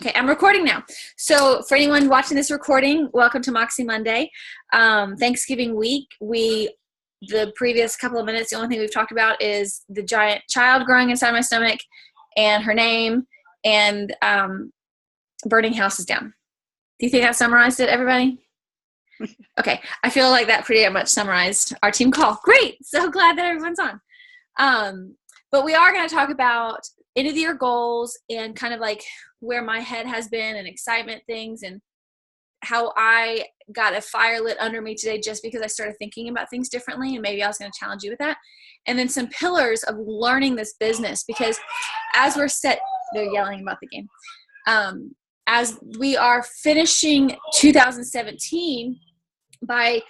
Okay, I'm recording now. So for anyone watching this recording, welcome to Moxie Monday. Thanksgiving week, the previous couple of minutes, the only thing we've talked about is the giant child growing inside my stomach and her name and burning houses down. Do you think that summarized it, everybody? Okay, I feel like that pretty much summarized our team call. Great, so glad that everyone's on. But we are going to talk about end of the year goals and kind of like where my head has been and excitement things and how I got a fire lit under me today just because I started thinking about things differently, and maybe I was going to challenge you with that. And then some pillars of learning this business, because as they're yelling about the game. As we are finishing 2017 by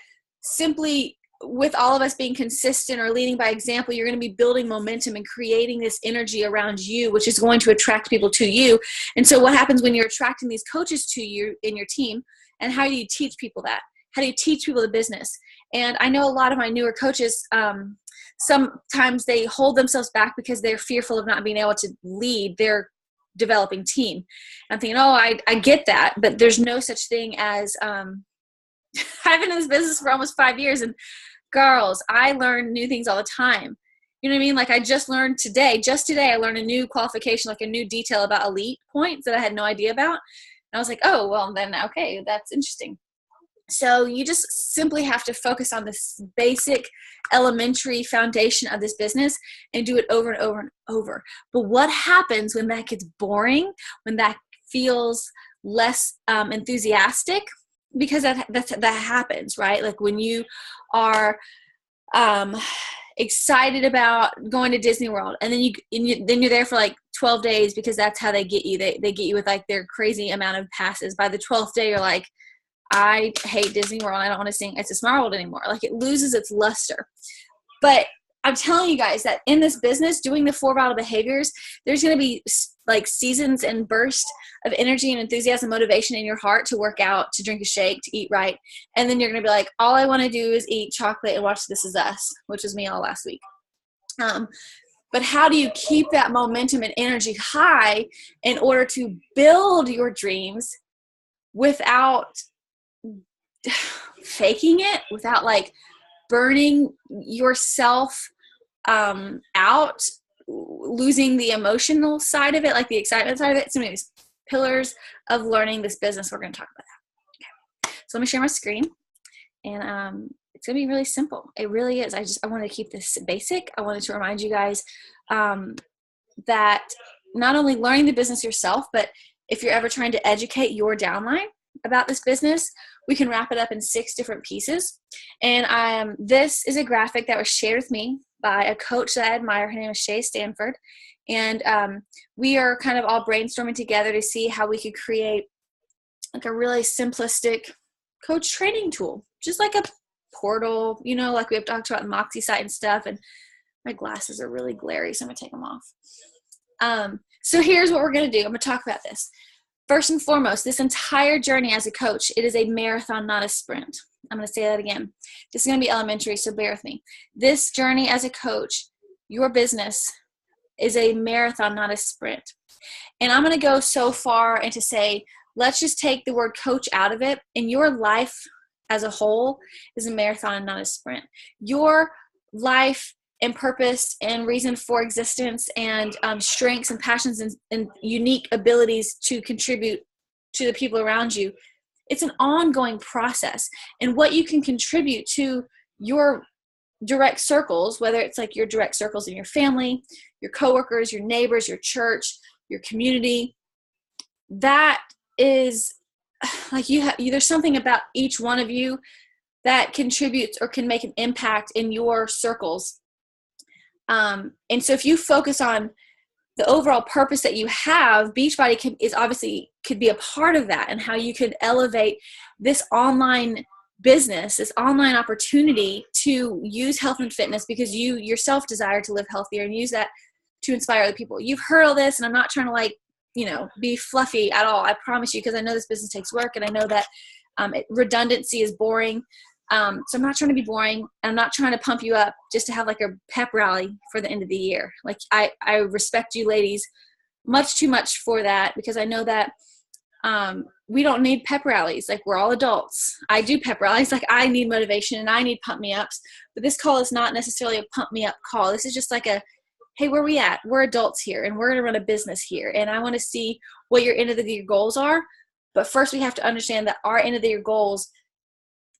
simply with all of us being consistent or leading by example, you're going to be building momentum and creating this energy around you, which is going to attract people to you. And so what happens when you're attracting these coaches to you in your team, and how do you teach people that? How do you teach people the business? And I know a lot of my newer coaches, sometimes they hold themselves back because they're fearful of not being able to lead their developing team. I'm thinking, I get that, but there's no such thing as, I've been in this business for almost 5 years, and girls, I learn new things all the time. You know what I mean? Like I just learned today, I learned a new qualification, like a new detail about elite points that I had no idea about. And I was like, oh, well then, okay, that's interesting. So you just simply have to focus on this basic elementary foundation of this business and do it over and over and over. But what happens when that gets boring, when that feels less enthusiastic? Because that happens, right? Like when you are excited about going to Disney World, and then you're there for like 12 days because that's how they get you. They get you with like their crazy amount of passes. By the 12th day, you're like, I hate Disney World. I don't want to sing It's a Smart World anymore. Like it loses its luster. But I'm telling you guys that in this business, doing the 4 vital behaviors, there's going to be like seasons and bursts of energy and enthusiasm, motivation in your heart to work out, to drink a shake, to eat right. And then you're going to be like, all I want to do is eat chocolate and watch This Is Us, which was me all last week. But how do you keep that momentum and energy high in order to build your dreams without faking it, without like burning yourself out, losing the emotional side of it, like the excitement side of it? So anyways, pillars of learning this business, we're going to talk about that. Okay. So let me share my screen, and it's going to be really simple. It really is. I wanted to keep this basic. I wanted to remind you guys that not only learning the business yourself, but if you're ever trying to educate your downline about this business, we can wrap it up in 6 different pieces. And this is a graphic that was shared with me by a coach that I admire. Her name is Shay Stanford. And we are kind of all brainstorming together to see how we could create like a really simplistic coach training tool, just like a portal, like we have talked about the Moxie site and stuff. And my glasses are really glary, so I'm going to take them off. So here's what we're going to do. I'm going to talk about this. First and foremost, this entire journey as a coach, it is a marathon, not a sprint. I'm going to say that again. This is going to be elementary, so bear with me. This journey as a coach, your business, is a marathon, not a sprint. And I'm going to go so far and to say, let's just take the word coach out of it, and your life as a whole is a marathon and not a sprint. Your life and purpose and reason for existence and strengths and passions and unique abilities to contribute to the people around you, it's an ongoing process. And what you can contribute to your direct circles, whether it's like your direct circles in your family, your coworkers, your neighbors, your church, your community, that is like there's something about each one of you that contributes or can make an impact in your circles. And so if you focus on the overall purpose that you have, Beachbody could be a part of that, and how you could elevate this online business, this online opportunity to use health and fitness because you yourself desire to live healthier, and use that to inspire other people. You've heard all this, and I'm not trying to be fluffy at all. I promise you, because I know this business takes work, and I know that redundancy is boring. So I'm not trying to be boring. I'm not trying to pump you up just to have like a pep rally for the end of the year. Like I respect you ladies much too much for that, because I know that We don't need pep rallies. Like, we're all adults. I do pep rallies. Like, I need motivation and I need pump me ups, but this call is not necessarily a pump me up call. This is just like a, hey, where we at? We're adults here and we're going to run a business here. And I want to see what your end of the year goals are. But first we have to understand that our end of the year goals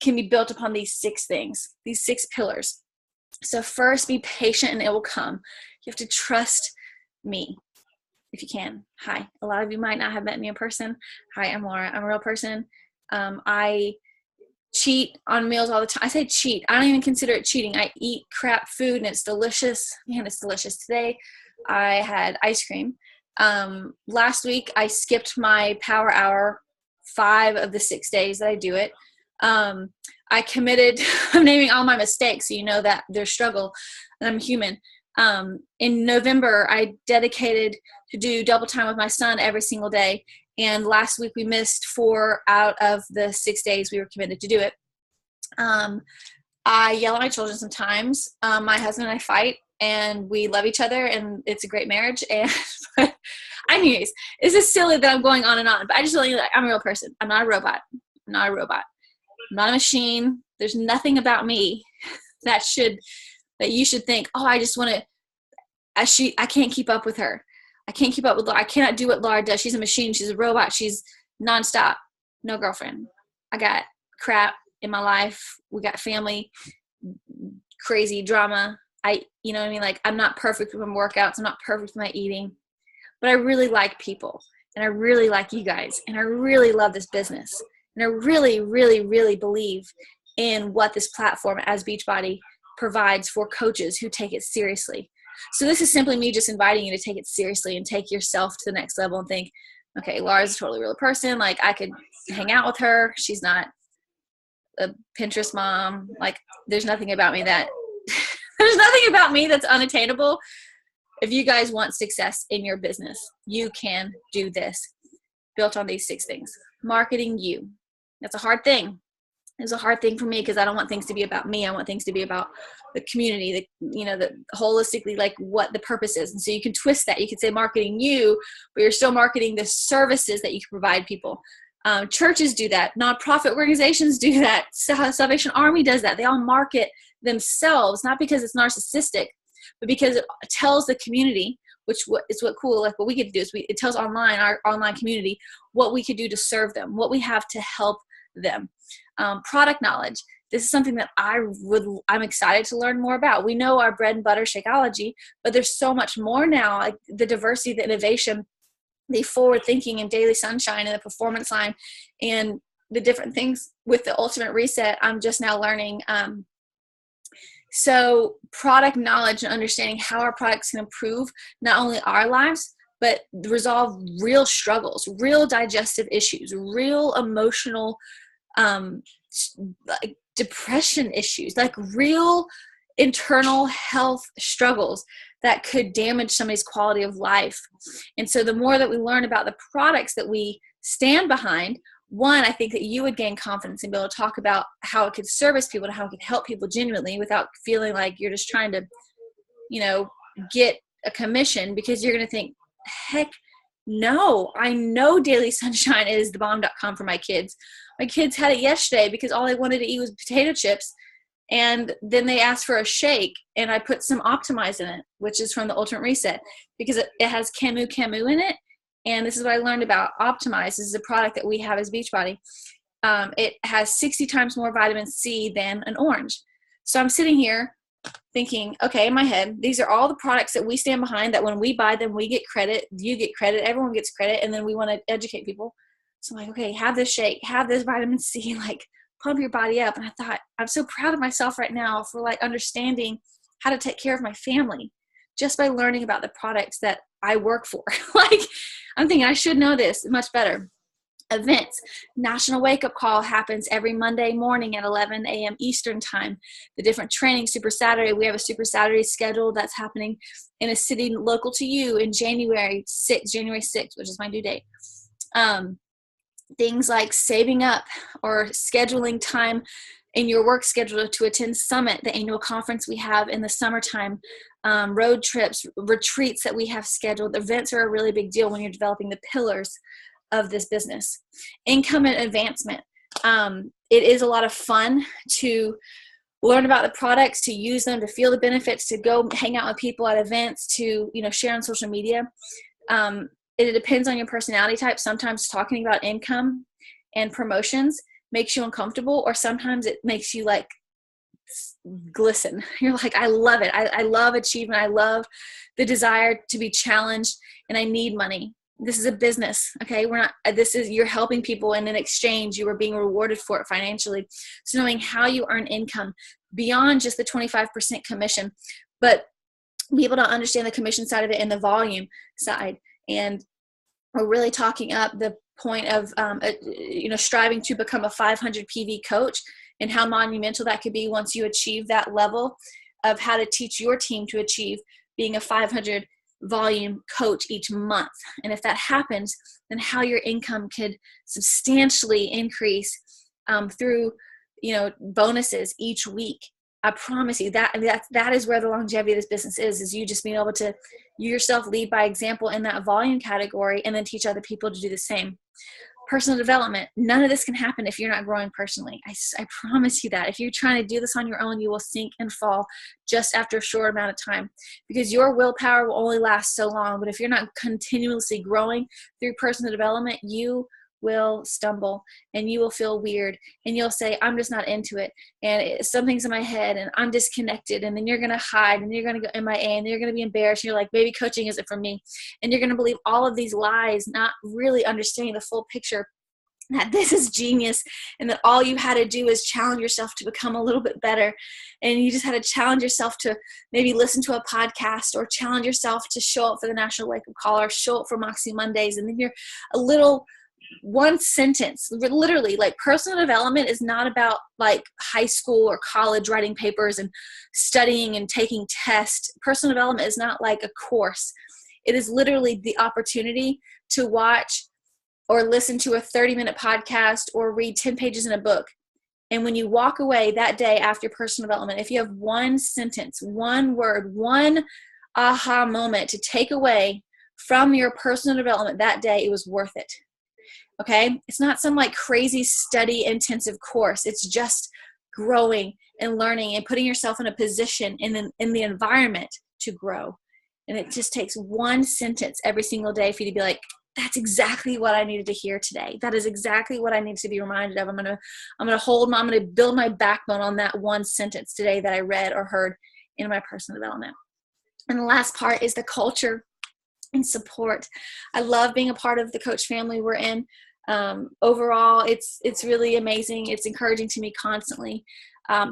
can be built upon these 6 things, these 6 pillars. So first, be patient and it will come. You have to trust me if you can. Hi. A lot of you might not have met me in person. Hi, I'm Laura. I'm a real person. I cheat on meals all the time. I say cheat. I don't even consider it cheating. I eat crap food and it's delicious. Man, it's delicious. Today I had ice cream. Last week I skipped my power hour 5 of the 6 days that I do it. I committed, I'm naming all my mistakes so you know that there's struggle and I'm human. In November, I dedicated to do double time with my son every single day. And last week we missed 4 out of the 6 days we were committed to do it. I yell at my children sometimes. My husband and I fight and we love each other and it's a great marriage. And but anyways, this is silly that I'm going on and on, but I just really, like, I'm a real person. I'm not a robot. I'm not a robot. I'm not a machine. There's nothing about me that you should think, oh, I just want to, I can't keep up with her. I can't keep up with Laura. I cannot do what Laura does. She's a machine. She's a robot. She's nonstop. No, girlfriend. I got crap in my life. We got family, crazy drama. You know what I mean? Like, I'm not perfect with my workouts. I'm not perfect with my eating, but I really like people and I really like you guys. And I really love this business. And I really, really, really believe in what this platform as Beachbody provides for coaches who take it seriously. So this is simply me just inviting you to take it seriously and take yourself to the next level and think, okay, Laura's a totally real person. Like, I could hang out with her. She's not a Pinterest mom. Like, there's nothing about me that there's nothing about me that's unattainable. If you guys want success in your business, you can do this built on these 6 things. Marketing you. That's a hard thing. It was a hard thing for me because I don't want things to be about me. I want things to be about the community, the holistically, like, what the purpose is. And so you can twist that. You can say marketing you, but you're still marketing the services that you can provide people. Churches do that. Nonprofit organizations do that. Salvation Army does that. They all market themselves, not because it's narcissistic, but because it tells the community, which is what cool, like what we get to do is it tells our online community what we could do to serve them, what we have to help them. Product knowledge. This is something that I'm excited to learn more about. We know our bread and butter Shakeology, but there's so much more now, like the diversity, the innovation, the forward thinking and daily sunshine and the performance line and the different things with the ultimate reset. I'm just now learning. So product knowledge and understanding how our products can improve not only our lives, but resolve real struggles, real digestive issues, real emotional like depression issues, like real internal health struggles that could damage somebody's quality of life. And so the more that we learn about the products that we stand behind, one, I think that you would gain confidence and be able to talk about how it could service people and how it could help people genuinely without feeling like you're just trying to, get a commission, because you're going to think, heck no, I know Daily Sunshine is the bomb.com for my kids. My kids had it yesterday because all they wanted to eat was potato chips. And then they asked for a shake, and I put some Optimize in it, which is from the Ultimate Reset, because it has Camu in it. And this is what I learned about Optimize. This is a product that we have as Beachbody. It has 60 times more vitamin C than an orange. So I'm sitting here thinking, okay, in my head, these are all the products that we stand behind, that when we buy them, we get credit, you get credit, everyone gets credit, and then we want to educate people. So I'm like, okay, have this shake, have this vitamin C, like pump your body up. And I thought, I'm so proud of myself right now for like understanding how to take care of my family just by learning about the products that I work for. Like, I'm thinking I should know this much better. Events. National Wake Up Call happens every Monday morning at 11 a.m. Eastern time. The different trainings, Super Saturday. We have a Super Saturday schedule that's happening in a city local to you in January 6th, which is my due date. Things like saving up or scheduling time in your work schedule to attend Summit, the annual conference we have in the summertime, road trips, retreats that we have scheduled. Events are a really big deal when you're developing the pillars of this business. Income and advancement. It is a lot of fun to learn about the products, to use them, to feel the benefits, to go hang out with people at events, to, share on social media. It depends on your personality type. Sometimes talking about income and promotions makes you uncomfortable, or sometimes it makes you like glisten. You're like, I love it. I love achievement. I love the desire to be challenged, and I need money. This is a business. Okay. You're helping people, and in exchange, you are being rewarded for it financially. So knowing how you earn income beyond just the 25% commission, but be able to understand the commission side of it and the volume side. And we're really talking up the point of, striving to become a 500 PV coach, and how monumental that could be once you achieve that level of how to teach your team to achieve being a 500 volume coach each month. And if that happens, then how your income could substantially increase through, bonuses each week. I promise you that is where the longevity of this business is you just being able to, you yourself lead by example in that volume category, and then teach other people to do the same. Personal development. None of this can happen if you're not growing personally. I promise you that. If you're trying to do this on your own, you will sink and fall just after a short amount of time, because your willpower will only last so long. But if you're not continuously growing through personal development, you will stumble, and you will feel weird, and you'll say, I'm just not into it, and something's in my head, and I'm disconnected, and then you're going to hide, and you're going to go MIA, and you're going to be embarrassed, and you're like, maybe coaching isn't for me, and you're going to believe all of these lies, not really understanding the full picture, that this is genius, and that all you had to do is challenge yourself to become a little bit better, and you just had to challenge yourself to maybe listen to a podcast, or challenge yourself to show up for the National Wake Up Call, or show up for Moxie Mondays, and then you're a little one sentence. Literally, like, personal development is not about like high school or college writing papers and studying and taking tests. Personal development is not like a course. It is literally the opportunity to watch or listen to a 30-minute podcast or read 10 pages in a book. And when you walk away that day after personal development, if you have one sentence, one word, one aha moment to take away from your personal development that day, it was worth it. Okay. It's not some like crazy study intensive course. It's just growing and learning and putting yourself in a position in the environment to grow. And it just takes one sentence every single day for you to be like, that's exactly what I needed to hear today. That is exactly what I need to be reminded of. I'm going to build my backbone on that one sentence today that I read or heard in my personal development. And the last part is the culture and support. I love being a part of the coach family we're in. Overall, it's really amazing. It's encouraging to me constantly.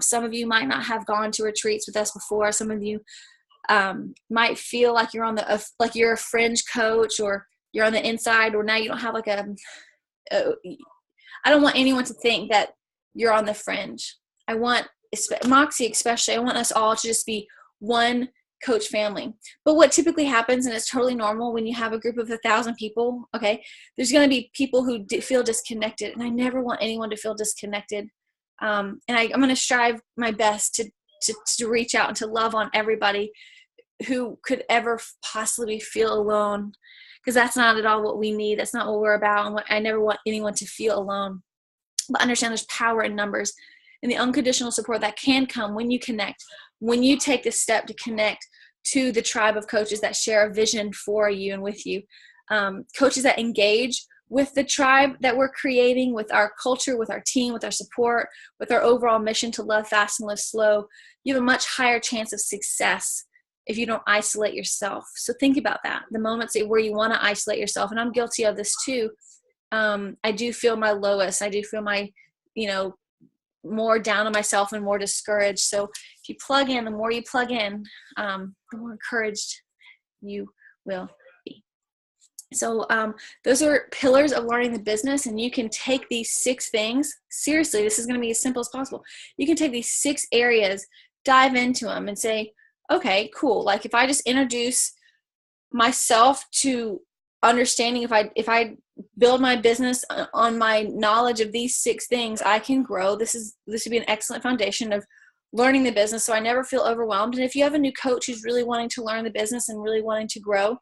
Some of you might not have gone to retreats with us before. Some of you might feel like you're you're a fringe coach, or you're on the inside, or now you don't have like I don't want anyone to think that you're on the fringe. I want Moxie especially, I want us all to just be one coach family. But what typically happens, and it's totally normal when you have a group of 1,000 people, okay, there's going to be people who feel disconnected, and I never want anyone to feel disconnected. And I'm going to strive my best to reach out and to love on everybody who could ever possibly feel alone, because that's not at all what we need. That's not what we're about. And I never want anyone to feel alone. But understand there's power in numbers, and the unconditional support that can come when you connect, when you take the step to connect to the tribe of coaches that share a vision for you and with you. Coaches that engage with the tribe that we're creating, with our culture, with our team, with our support, with our overall mission to love fast and live slow. You have a much higher chance of success if you don't isolate yourself. So think about that. The moments where you want to isolate yourself, and I'm guilty of this too. I do feel my lowest. I do feel my, more down on myself and more discouraged. So if you plug in, the more you plug in, the more encouraged you will be. So those are pillars of learning the business, and you can take these 6 things seriously. This is going to be as simple as possible. You can take these 6 areas, dive into them, and say, okay, cool. Like, if I just introduce myself to understanding, if I build my business on my knowledge of these 6 things, I can grow. This would be an excellent foundation of learning the business, so I never feel overwhelmed. And if you have a new coach who's really wanting to learn the business and really wanting to grow,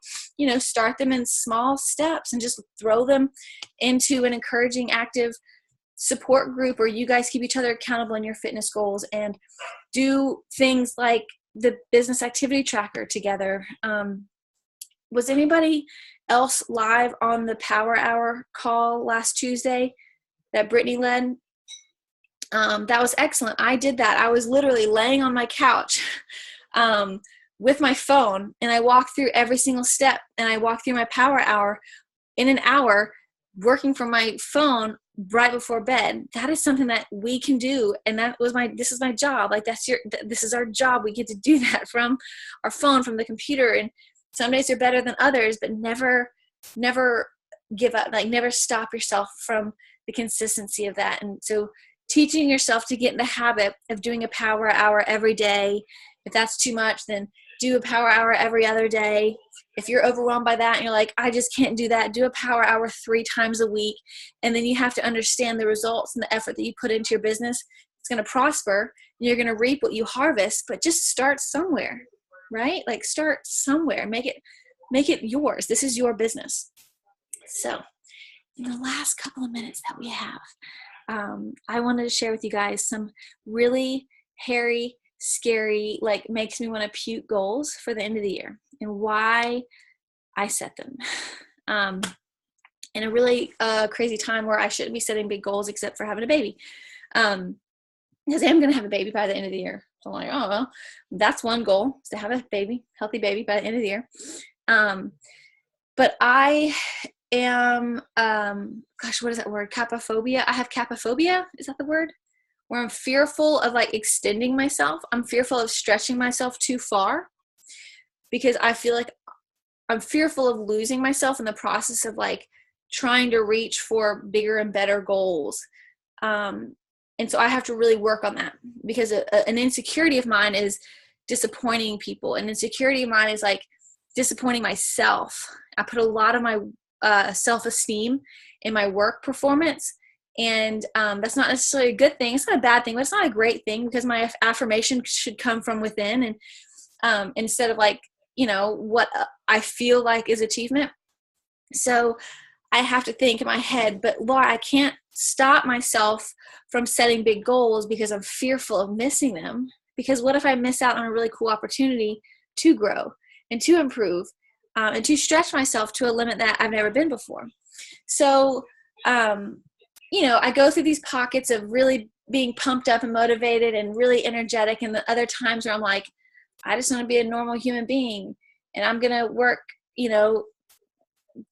start them in small steps and just throw them into an encouraging, active support group where you guys keep each other accountable in your fitness goals, and do things like the business activity tracker together. Was anybody else live on the Power Hour call last Tuesday that Brittany led? That was excellent. I did that. I was literally laying on my couch with my phone, and I walked through every single step, and I walked through my Power Hour in an hour working from my phone right before bed. That is something that we can do. And this is my job. Like this is our job. We get to do that from our phone, from the computer. And some days are better than others, but never give up, like never stop yourself from the consistency of that. And so teaching yourself to get in the habit of doing a Power Hour every day. If that's too much, then do a Power Hour every other day. If you're overwhelmed by that and you're like, I just can't do that, do a Power Hour 3 times a week. And then you have to understand the results and the effort that you put into your business. It's going to prosper. You're going to reap what you harvest, but just start somewhere, right? Like start somewhere. Make it yours. This is your business. So in the last couple of minutes that we have, I wanted to share with you guys some really hairy, scary, like makes me want to puke goals for the end of the year and why I set them. In a really crazy time where I shouldn't be setting big goals except for having a baby. Because I am going to have a baby by the end of the year. So I'm like, oh, well, that's one goal, is to have a baby, healthy baby by the end of the year. But I am, what is that word? Capophobia. I have capophobia. Is that the word? Where I'm fearful of like extending myself. I'm fearful of stretching myself too far because I feel like I'm fearful of losing myself in the process of like trying to reach for bigger and better goals. And so I have to really work on that because an insecurity of mine is disappointing people. An insecurity of mine is like disappointing myself. I put a lot of my self-esteem in my work performance. And that's not necessarily a good thing. It's not a bad thing, but it's not a great thing because my affirmation should come from within. And instead of like, what I feel like is achievement. So I have to think in my head, but Laura, I can't stop myself from setting big goals because I'm fearful of missing them. Because what if I miss out on a really cool opportunity to grow and to improve and to stretch myself to a limit that I've never been before? So, I go through these pockets of really being pumped up and motivated and really energetic. And the other times where I'm like, I just want to be a normal human being and I'm going to work, a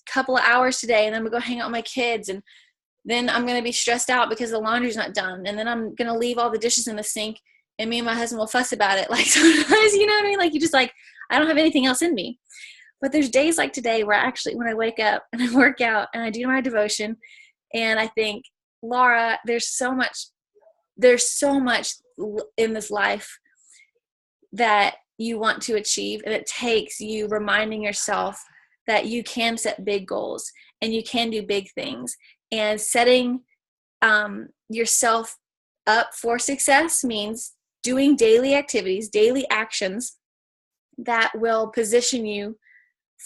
couple of hours today and then I'm going to go hang out with my kids. And then I'm going to be stressed out because the laundry's not done. And then I'm going to leave all the dishes in the sink and me and my husband will fuss about it. Like sometimes, you know what I mean? Like you just like, I don't have anything else in me. But there's days like today where actually when I wake up and I work out and I do my devotion and I think, Laura, there's so much in this life that you want to achieve. And it takes you reminding yourself that you can set big goals and you can do big things. And setting yourself up for success means doing daily activities, daily actions that will position you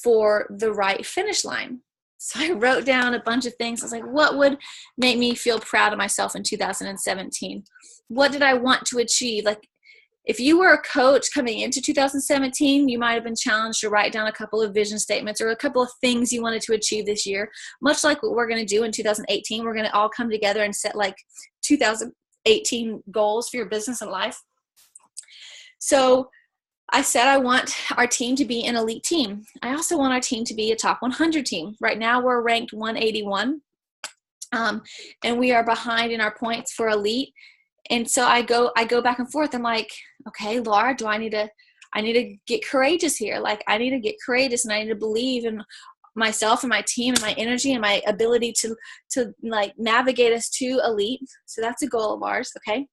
for the right finish line. So I wrote down a bunch of things. I was like, what would make me feel proud of myself in 2017? What did I want to achieve? Like, if you were a coach coming into 2017, you might have been challenged to write down a couple of vision statements or a couple of things you wanted to achieve this year. Much like what we're going to do in 2018, we're going to all come together and set like 2018 goals for your business and life. So I said I want our team to be an elite team. I also want our team to be a top 100 team. Right now we're ranked 181, and we are behind in our points for elite. And so I go back and forth. I'm like, okay, Laura, I need to get courageous here. Like I need to get courageous and I need to believe in myself and my team and my energy and my ability to like navigate us to elite. So that's a goal of ours. Okay.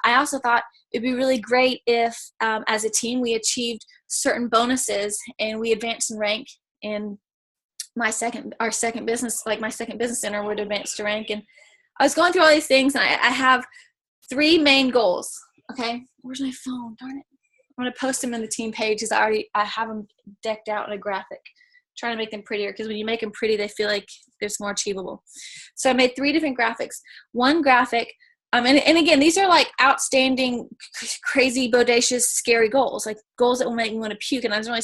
I also thought it'd be really great if as a team we achieved certain bonuses and we advanced in rank, and my second business center would advance to rank. And I was going through all these things, and I have 3 main goals. Okay. Where's my phone? Darn it. I'm going to post them in the team page because I have them decked out in a graphic, trying to make them prettier, because when you make them pretty, they feel like it's more achievable. So I made 3 different graphics. One graphic, and again, these are like outstanding, crazy, bodacious, scary goals, like goals that will make me want to puke. And there's only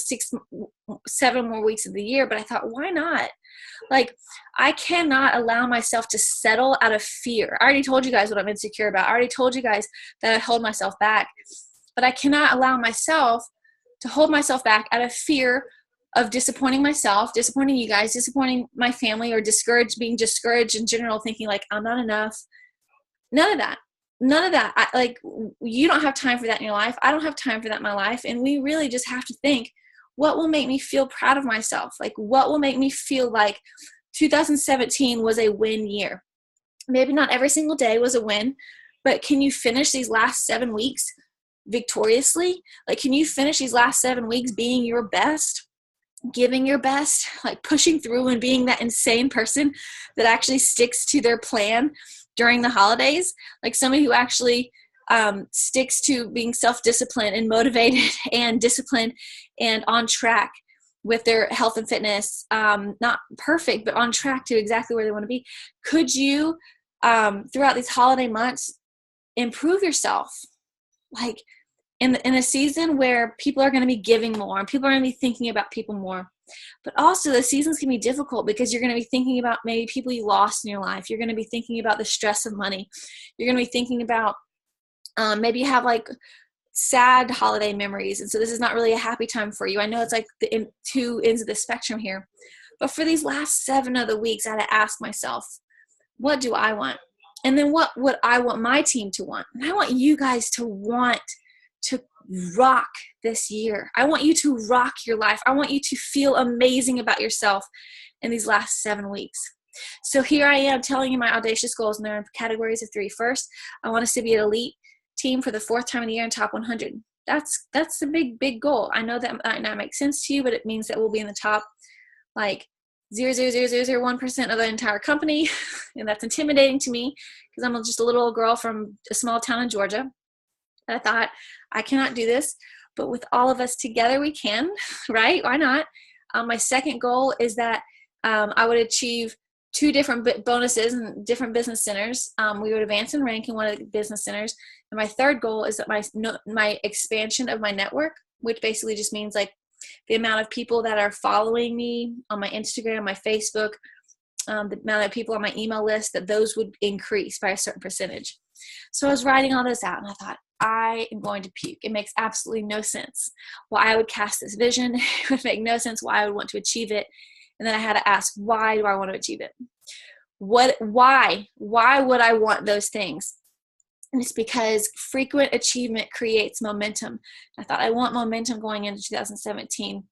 7 more weeks of the year, but I thought, why not? Like, I cannot allow myself to settle out of fear. I already told you guys what I'm insecure about. I already told you guys that I hold myself back, but I cannot allow myself to hold myself back out of fear of disappointing myself, disappointing you guys, disappointing my family, or being discouraged in general, thinking like I'm not enough. None of that. You don't have time for that in your life. I don't have time for that in my life. And we really just have to think, what will make me feel proud of myself? Like, what will make me feel like 2017 was a win year? Maybe not every single day was a win, but can you finish these last 7 weeks victoriously? Like, can you finish these last 7 weeks being your best, giving your best, like pushing through and being that insane person that actually sticks to their plan during the holidays? Like somebody who actually sticks to being self-disciplined and motivated and disciplined and on track with their health and fitness, not perfect, but on track to exactly where they want to be. Could you, throughout these holiday months, improve yourself? Like in a season where people are going to be giving more and people are going to be thinking about people more, but also the seasons can be difficult because you're going to be thinking about maybe people you lost in your life. You're going to be thinking about the stress of money. You're going to be thinking about maybe you have like sad holiday memories. And so this is not really a happy time for you. I know it's like the 2 ends of the spectrum here, but for these last 7 of the weeks, I had to ask myself, what do I want? And then what would I want my team to want? And I want you guys to want to rock this year. I want you to rock your life. I want you to feel amazing about yourself in these last 7 weeks. So here I am telling you my audacious goals, and they're in categories of 3. First, I want us to be an elite team for the 4th time of the year in top 100. That's a big goal. I know that might not make sense to you, but it means that we'll be in the top like 0.00001% of the entire company. And that's intimidating to me because I'm just a little old girl from a small town in Georgia. And I thought, I cannot do this, but with all of us together, we can, right? Why not? My second goal is that I would achieve 2 different bonuses in different business centers. We would advance in rank in one of the business centers. And my third goal is that my expansion of my network, which basically just means like the amount of people that are following me on my Instagram, my Facebook, the amount of people on my email list, that those would increase by a certain percentage. So I was writing all this out and I thought, I am going to puke. It makes absolutely no sense why I would cast this vision. It would make no sense why I would want to achieve it. And then I had to ask, why do I want to achieve it? Why would I want those things? And it's because frequent achievement creates momentum. I thought I want momentum going into 2017.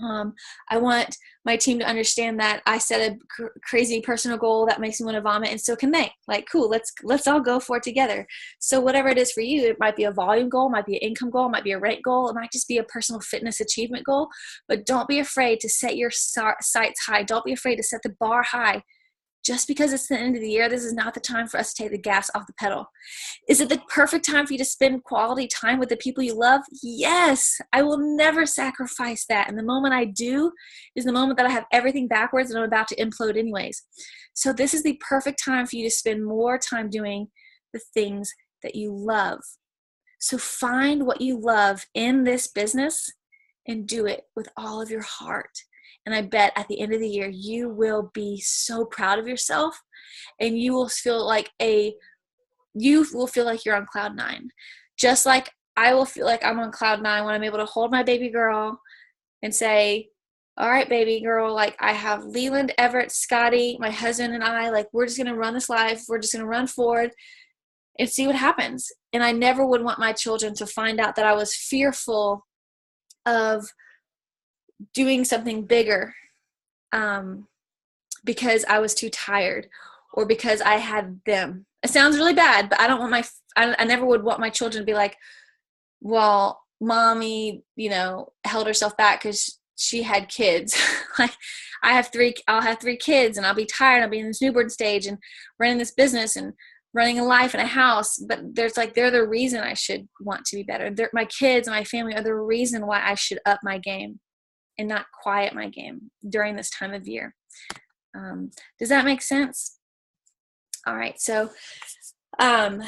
I want my team to understand that I set a crazy personal goal that makes me want to vomit, and so can they. Like, cool, let's all go for it together. So whatever it is for you, it might be a volume goal, might be an income goal, might be a rank goal, it might just be a personal fitness achievement goal. But don't be afraid to set your sights high. Don't be afraid to set the bar high. Just because it's the end of the year, this is not the time for us to take the gas off the pedal. Is it the perfect time for you to spend quality time with the people you love? Yes, I will never sacrifice that. And the moment I do is the moment that I have everything backwards and I'm about to implode anyways. So this is the perfect time for you to spend more time doing the things that you love. So find what you love in this business and do it with all of your heart. And I bet at the end of the year, you will be so proud of yourself and you will feel like you're on cloud 9. Just like I will feel like I'm on cloud 9 when I'm able to hold my baby girl and say, all right, baby girl, like I have Leland, Everett, Scotty, my husband and I, like we're just going to run this life. We're just going to run forward and see what happens. And I never would want my children to find out that I was fearful of doing something bigger because I was too tired or because I had them. It sounds really bad, but I never would want my children to be like, well, mommy, held herself back because she had kids. Like I'll have 3 kids and I'll be tired. I'll be in this newborn stage and running this business and running a life and a house, but there's like, they're the reason I should want to be better. My kids and my family are the reason why I should up my game and not quiet my game during this time of year. Does that make sense? All right. So I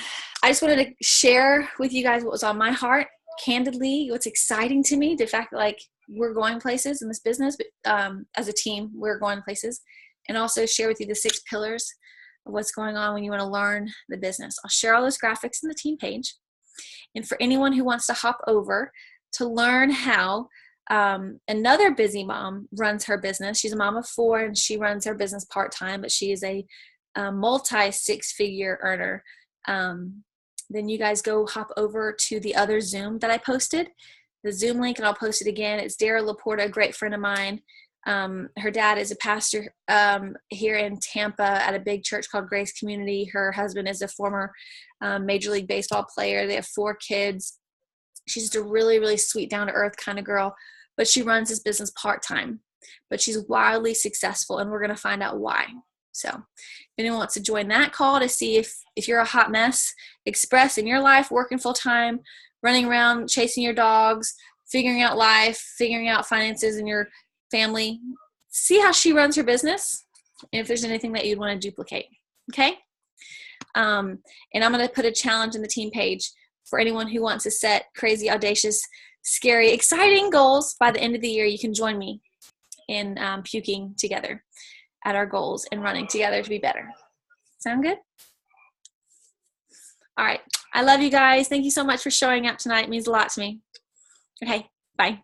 just wanted to share with you guys what was on my heart, candidly, what's exciting to me, the fact that like we're going places in this business, but as a team, we're going places, and also share with you the 6 pillars of what's going on when you want to learn the business. I'll share all those graphics in the team page. And for anyone who wants to hop over to learn how another busy mom runs her business, she's a mom of 4 and she runs her business part-time, but she is a multi 6-figure earner, then you guys go hop over to the other Zoom that I posted, the Zoom link, and I'll post it again. It's Dara Laporta, a great friend of mine. Her dad is a pastor here in Tampa at a big church called Grace Community. Her husband is a former Major League Baseball player. They have 4 kids. She's just a really, really sweet, down-to-earth kind of girl, but she runs this business part-time. But she's wildly successful, and we're going to find out why. So if anyone wants to join that call to see if you're a hot mess, express in your life, working full-time, running around, chasing your dogs, figuring out life, figuring out finances in your family, see how she runs her business, and if there's anything that you'd want to duplicate. Okay? And I'm going to put a challenge in the team page for anyone who wants to set crazy, audacious, scary, exciting goals by the end of the year. You can join me in puking together at our goals and running together to be better. Sound good? All right. I love you guys. Thank you so much for showing up tonight. It means a lot to me. Okay. Bye.